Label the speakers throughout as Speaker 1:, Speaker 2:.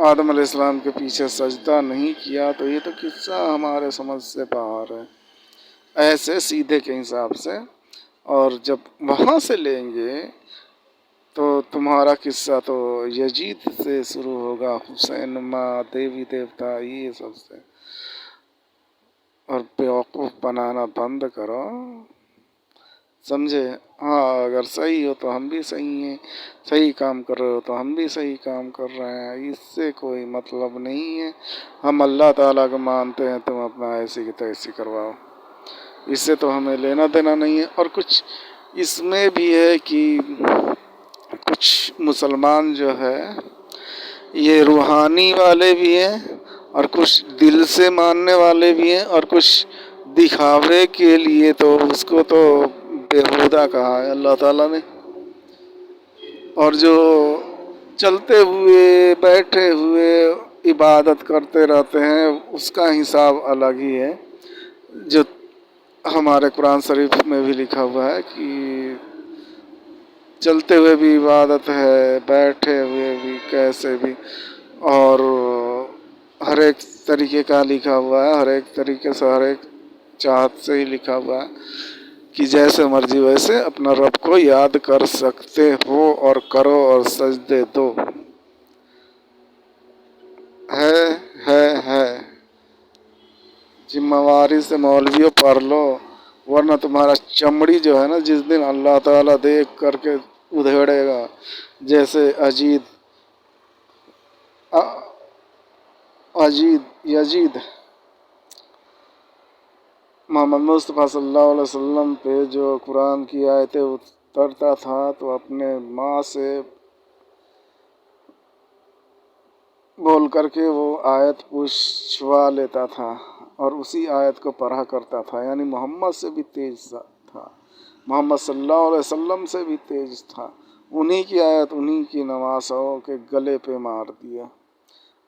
Speaker 1: آدم علیہ السلام کے پیچھے سجدہ نہیں کیا تو یہ تو قصہ ہمارے سمجھ سے باہر ہے، ایسے سیدھے کے حساب سے۔ اور جب وہاں سے لیں گے تو تمہارا قصہ تو یزید سے شروع ہوگا، حسین ماں، دیوی دیوتا، یہ سب سے۔ اور بیوقوف بنانا بند کرو، سمجھے؟ ہاں، اگر صحیح ہو تو ہم بھی صحیح ہیں، صحیح کام کر رہے ہو تو ہم بھی صحیح کام کر رہے ہیں، اس سے کوئی مطلب نہیں ہے۔ ہم اللہ تعالیٰ کو مانتے ہیں، تم اپنا ایسی کی تیسی کرواؤ، اس سے تو ہمیں لینا دینا نہیں ہے۔ اور کچھ اس میں بھی ہے کہ کچھ مسلمان جو ہے یہ روحانی والے بھی ہیں، اور کچھ دل سے ماننے والے بھی ہیں، اور کچھ دکھاوے کے لیے تو اس کو تو بےہودہ کہا ہے اللہ تعالیٰ نے۔ اور جو چلتے ہوئے بیٹھے ہوئے عبادت کرتے رہتے ہیں اس کا حساب الگ ہی ہے، جو ہمارے قرآن شریف میں بھی لکھا ہوا ہے کہ چلتے ہوئے بھی عبادت ہے، بیٹھے ہوئے بھی کیسے بھی، اور ہر ایک طریقے کا لکھا ہوا ہے، ہر ایک طریقے سے، ہر ایک چاہت سے ہی لکھا ہوا ہے کہ جیسے مرضی ویسے اپنا رب کو یاد کر سکتے ہو، اور کرو اور سجدے دو۔ ہے ذمہ واری سے مولویوں پڑھ لو، ورنہ تمہارا چمڑی جو ہے نا جس دن اللہ تعالیٰ دیکھ کر کے ادھیڑے گا، جیسے یزید محمد مصطفیٰ صلی اللہ علیہ وسلم پہ جو قرآن کی آیتیں اترتا تھا تو اپنے ماں سے بول کر کے وہ آیت پوچھوا لیتا تھا اور اسی آیت کو پڑھا کرتا تھا، یعنی محمد سے بھی تیز تھا، محمد صلی اللہ علیہ وسلم سے بھی تیز تھا۔ انہی کی آیت انہی کی نواسوں کے گلے پہ مار دیا،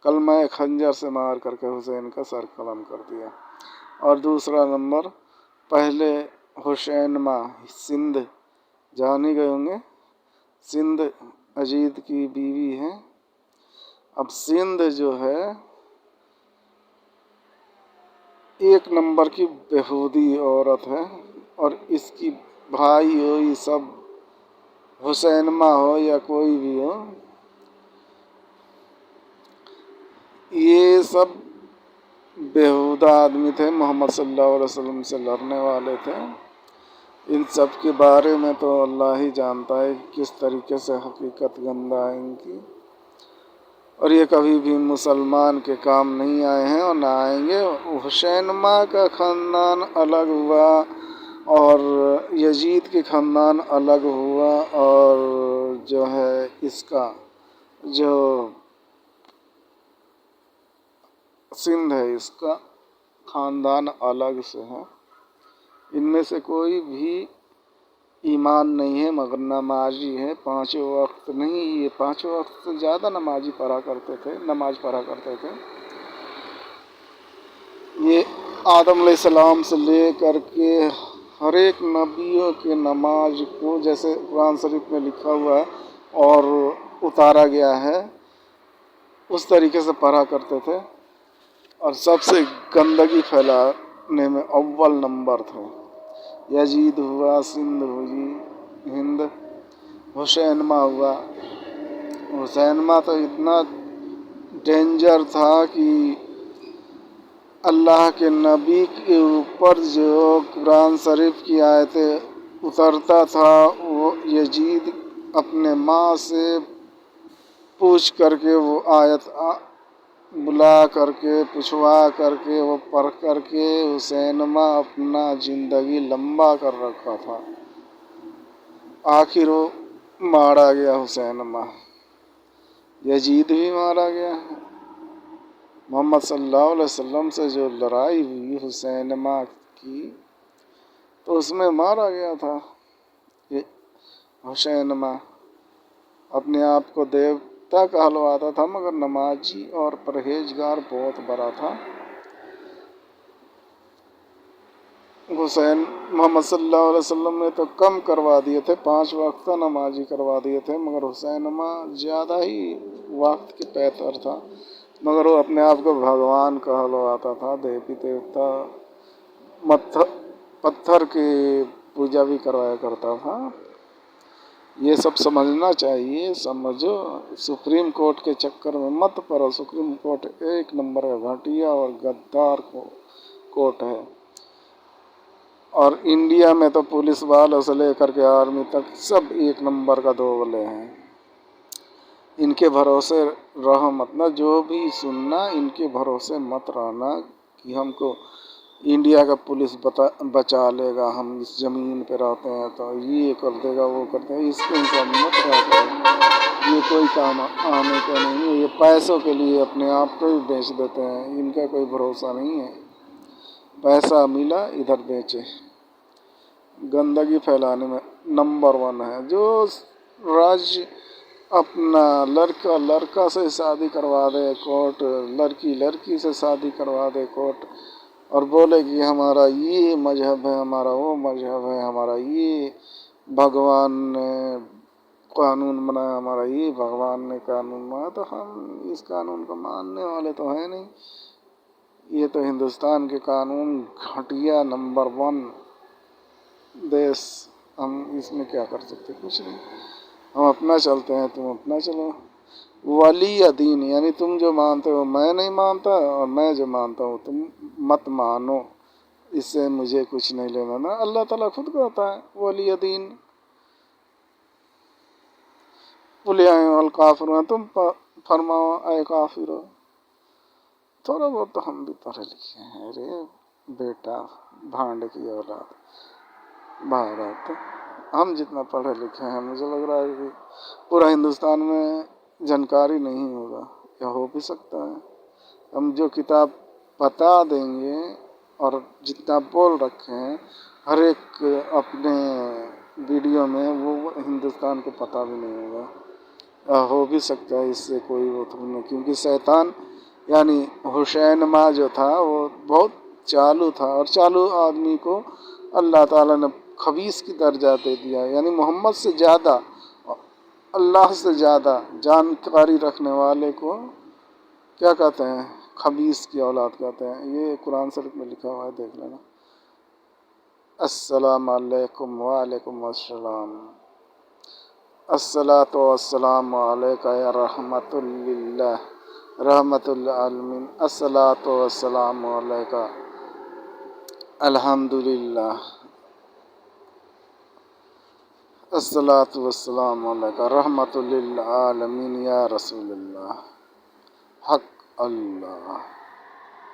Speaker 1: کلمہ خنجر سے مار کر کے حسین کا سر قلم کر دیا۔ اور دوسرا نمبر، پہلے حسین ماں سندھ جان ہی گئے ہوں گے، سندھ یزید کی بیوی ہے۔ اب سندھ جو ہے ایک نمبر کی بےہودی عورت ہے، اور اس کی بھائی ہو یہ سب، حسین ماں ہو یا کوئی بھی ہو، یہ سب بےہودہ آدمی تھے، محمد صلی اللہ علیہ وسلم سے لڑنے والے تھے۔ ان سب کے بارے میں تو اللہ ہی جانتا ہے کس طریقے سے حقیقت گندہ ہے ان کی، اور یہ کبھی بھی مسلمان کے کام نہیں آئے ہیں اور نہ آئیں گے۔ حسین ماں کا خاندان الگ ہوا اور یزید کے خاندان الگ ہوا، اور جو ہے اس کا جو سندھ ہے اس کا خاندان الگ سے ہے۔ ان میں سے کوئی بھی ایمان نہیں ہے مگر نمازی ہے، پانچوں وقت نہیں، یہ پانچوں وقت سے زیادہ نماز پڑھا کرتے تھے۔ یہ آدم علیہ السلام سے لے کر کے ہر ایک نبیوں کے نماز کو جیسے قرآن شریف میں لکھا ہوا ہے اور اتارا گیا ہے اس طریقے سے پڑھا کرتے تھے، اور سب سے گندگی پھیلانے میں اول نمبر تھے۔ یزید ہوا، سندھ ہوئی، ہند، حسین ماں ہوا۔ حسین ماں تو اتنا ڈینجر تھا کہ اللہ کے نبی کے اوپر جو قرآن شریف کی آیتیں اترتا تھا وہ یزید اپنے ماں سے پوچھ کر کے وہ آیت بلا کر کے پوچھوا کر کے وہ پڑھ کر کے حسین ماں اپنا زندگی لمبا کر رکھا تھا۔ آخر وہ مارا گیا حسین ماں، یزید بھی مارا گیا۔ محمد صلی اللہ علیہ وسلم سے جو لڑائی ہوئی حسین ماں کی تو اس میں مارا گیا تھا یہ حسین ماں۔ اپنے آپ کو دیوتا کہلواتا تھا مگر نمازی اور پرہیزگار بہت بڑا تھا۔ حسین محمد صلی اللہ علیہ وسلم نے تو کم کروا دیے تھے، 5 وقت نمازی کروا دیے تھے، مگر حسین زیادہ ہی وقت کے پیتر تھا، مگر وہ اپنے آپ کو بھگوان کہلواتا تھا، دیوی دیوتا پتھر کی پوجا بھی کروایا کرتا تھا۔ یہ سب سمجھنا چاہیے، سمجھو، سپریم کورٹ کے چکر میں مت پڑو، سپریم کورٹ 1 نمبر کا گھٹیا اور غدار کورٹ ہے، اور انڈیا میں تو پولیس والوں سے لے کر کے آرمی تک سب 1 نمبر کا دوغلے ہیں۔ ان کے بھروسے رہو مت نہ، جو بھی سننا ان کے بھروسے مت رہنا کہ ہم کو انڈیا کا پولیس بچا لے گا، ہم اس زمین پہ رہتے ہیں تو یہ کر دے گا وہ کر دے گا، اس کے حساب مت رہتا ہے۔ یہ کوئی کام آنے کا نہیں ہے، یہ پیسوں کے لیے اپنے آپ کو ہی بیچ دیتے ہیں، ان کا کوئی بھروسہ نہیں ہے۔ پیسہ ملا ادھر بیچے، گندگی پھیلانے میں نمبر 1 ہے۔ جو راج اپنا لڑکا سے شادی کروا دے کورٹ، لڑکی سے شادی کروا دے کورٹ، اور بولے کہ ہمارا یہ مذہب ہے، ہمارا وہ مذہب ہے، ہمارا یہ بھگوان نے قانون بنایا، ہمارا یہ بھگوان نے قانون بنایا، تو ہم اس قانون کو ماننے والے تو ہیں نہیں۔ یہ تو ہندوستان کے قانون گھٹیا نمبر 1 دیش، ہم اس میں کیا کر سکتے؟ کچھ نہیں، ہم اپنا چلتے ہیں، تم اپنا چلو۔ ولی دین یعنی تم جو مانتے ہو میں نہیں مانتا، اور میں جو مانتا ہوں تم مت مانو، اس سے مجھے کچھ نہیں لینا نا۔ اللہ تعالیٰ خود کہتا ہے ولی دین، قل یا ایھا الکافرون، تم فرماؤ اے کافرو۔ تھوڑا بہت تو ہم بھی پڑھے لکھے ہیں رے بیٹا، بھانڈ کی اولاد، بھارت، ہم جتنا پڑھے لکھے ہیں مجھے لگ رہا ہے کہ پورا ہندوستان میں جانکاری نہیں ہوگا، یا ہو بھی سکتا ہے۔ ہم جو کتاب بتا دیں گے اور جتنا بول رکھے ہیں ہر ایک اپنے ویڈیو میں، وہ ہندوستان کو پتہ بھی نہیں ہوگا، ہو بھی سکتا ہے اس سے کوئی وہ تو نہیں، کیونکہ شیطان یعنی حسین جو تھا وہ بہت چالو تھا، اور چالو آدمی کو اللہ تعالیٰ نے خبیث کی درجہ دے دیا، یعنی محمد سے زیادہ، اللہ سے زیادہ جانکاری رکھنے والے کو کیا کہتے ہیں؟ خبیث کی اولاد کہتے ہیں۔ یہ قرآن شریف میں لکھا ہوا ہے، دیکھ لینا۔ السلام علیکم، وعلیکم السلام، الصلاۃ والسلام علیک یا رحمۃ للہ، رحمۃ للعالمین، الصلاۃ والسلام علیک، الحمدللہ، الصلاۃ والسلام علیک، رحمۃ للعالمین، یا رسول اللہ، حق اللہ۔